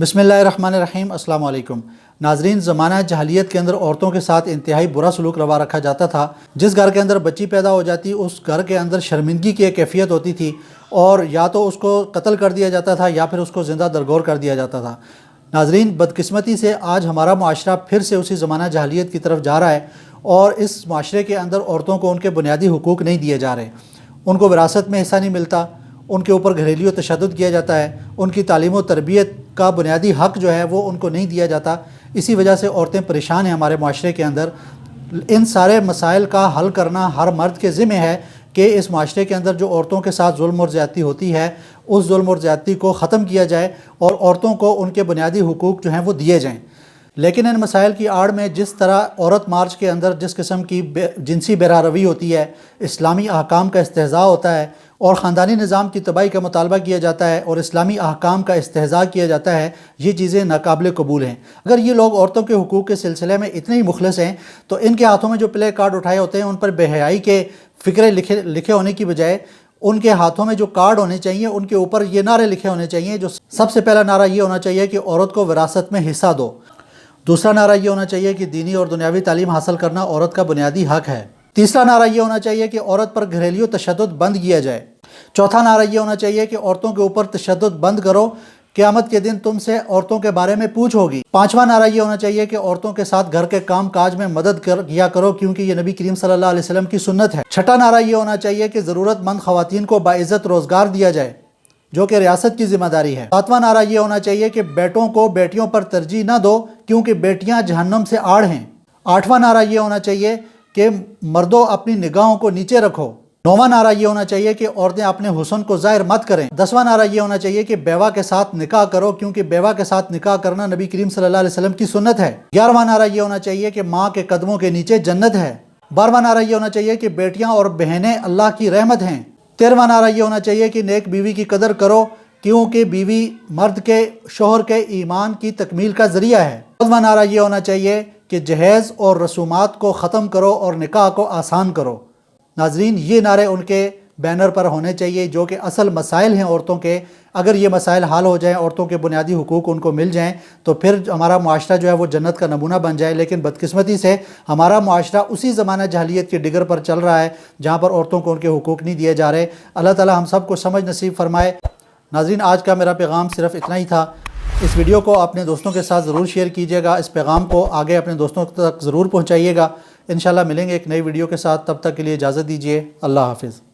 बिस्मिल्लाहिर्रहमानिर्रहीम। अस्सलाम वालेकुम नाजरीन। ज़माना जहलियत के अंदर औरतों के साथ इंतहाई बुरा सलूक रवा रखा जाता था। जिस घर के अंदर बच्ची पैदा हो जाती उस घर के अंदर शर्मिंदगी की एक कैफियत होती थी और या तो उसको कत्ल कर दिया जाता था या फिर उसको ज़िंदा दरगोर कर दिया जाता था। नाजरीन, बदकिस्मती से आज हमारा मुआशरा फिर से उसी ज़माना जहलियत की तरफ जा रहा है और इस माशरे के अंदर औरतों को उनके बुनियादी हुकूक नहीं दिए जा रहे। उनको विरासत में हिस्सा नहीं मिलता, उनके ऊपर घरेलू तशद्दुद किया जाता है, उनकी तालीम व तरबियत का बुनियादी हक़ जो है वो उनको नहीं दिया जाता। इसी वजह से औरतें परेशान हैं हमारे माशरे के अंदर। इन सारे मसाइल का हल करना हर मर्द के ज़िम्मे है कि इस माशरे के अंदर जो औरतों के साथ जुल्म और ज़्यादती होती है उस जुल्म और ज़्यादती को ख़त्म किया जाए और औरतों को उनके बुनियादी हुकूक जो हैं वो दिए जाएँ। लेकिन इन मसाइल की आड़ में जिस तरह औरत मार्च के अंदर जिस किस्म की जिनसी बेरारवी होती है, इस्लामी अहकाम का इस्तेहज़ा होता है और ख़ानदानी निज़ाम की तबाही का मुतालबा किया जाता है और इस्लामी अहकाम का इस्तेहज़ा किया जाता है, ये चीज़ें नाकाबिल कबूल हैं। अगर ये लोग औरतों के हुकूक के सिलसिले में इतने ही मुखलिस हैं तो इनके हाथों में जो प्ले कार्ड उठाए होते हैं उन पर बेहयाई के फ़िक्रे लिखे होने की बजाय उनके हाथों में जो कार्ड होने चाहिए उनके ऊपर ये नारे लिखे होने चाहिए। जो सबसे पहला नारा ये होना चाहिए कि औरत को विरासत में हिस्सा दो। दूसरा नारा ये होना चाहिए कि दीनी और दुनियावी तालीम हासिल करना औरत का बुनियादी हक़ है। तीसरा नारा ये होना चाहिए कि औरत पर घरेलू तशद्दुद बंद किया जाए। चौथा नारा ये होना चाहिए कि औरतों के ऊपर तशद्दुद बंद करो, क़यामत के दिन तुमसे औरतों के बारे में पूछ होगी। पाँचवा नारा ये होना चाहिए कि औरतों के साथ घर के काम काज में मदद किया करो क्योंकि ये नबी करीम सल्लल्लाहु अलैहि वसल्लम की सुन्नत है। छठा नारा ये होना चाहिए कि ज़रूरतमंद ख़वातीन को बाइज़्ज़त रोज़गार दिया जाए जो कि रियासत की ज़िम्मेदारी है। सातवां नारा ये होना चाहिए कि बेटों को बेटियों पर तरजीह न दो क्योंकि बेटियां जहन्नम से आड़ हैं। आठवां नारा ये होना चाहिए कि मर्दों अपनी निगाहों को नीचे रखो। नौवां नारा ये होना चाहिए कि औरतें अपने हुस्न को ज़ाहिर मत करें। 10वां नारा ये होना चाहिए कि बेवा के साथ निकाह करो क्योंकि बेवा के साथ निकाह करना नबी करीम सल्लल्लाहु अलैहि वसल्लम की सुन्नत है। 11वां नारा ये होना चाहिए कि माँ के कदमों के नीचे जन्नत है। 12वां नारा ये होना चाहिए कि बेटियाँ और बहनें अल्लाह की रहमत हैं। 13वां नारा ये होना चाहिए कि नेक बीवी की कदर करो क्योंकि बीवी मर्द के शोहर के ईमान की तकमील का ज़रिया है। 14वां नारा ये होना चाहिए कि जहेज़ और रसूमात को ख़त्म करो और निकाह को आसान करो। नाजरीन, ये नारे उनके बैनर पर होने चाहिए जो कि असल मसाइल हैं औरतों के। अगर ये मसाइल हल हो जाएँ, औरतों के बुनियादी हुकूक उनको मिल जाएँ तो फिर हमारा मुआशरा जो है वो जन्नत का नमूना बन जाए। लेकिन बदकिस्मती से हमारा मुआशरा उसी ज़माना जहलियत की डिगर पर चल रहा है जहाँ पर औरतों को उनके हुकूक नहीं दिए जा रहे। अल्लाह ताला हम सब को समझ नसीब फरमाए। नाज़रीन, आज का मेरा पैगाम सिर्फ इतना ही था। इस वीडियो को अपने दोस्तों के साथ ज़रूर शेयर कीजिएगा, इस पैगाम को आगे अपने दोस्तों तक ज़रूर पहुँचाइएगा। इंशाल्लाह मिलेंगे एक नई वीडियो के साथ, तब तक के लिए इजाज़त दीजिए। अल्लाह हाफ़िज़।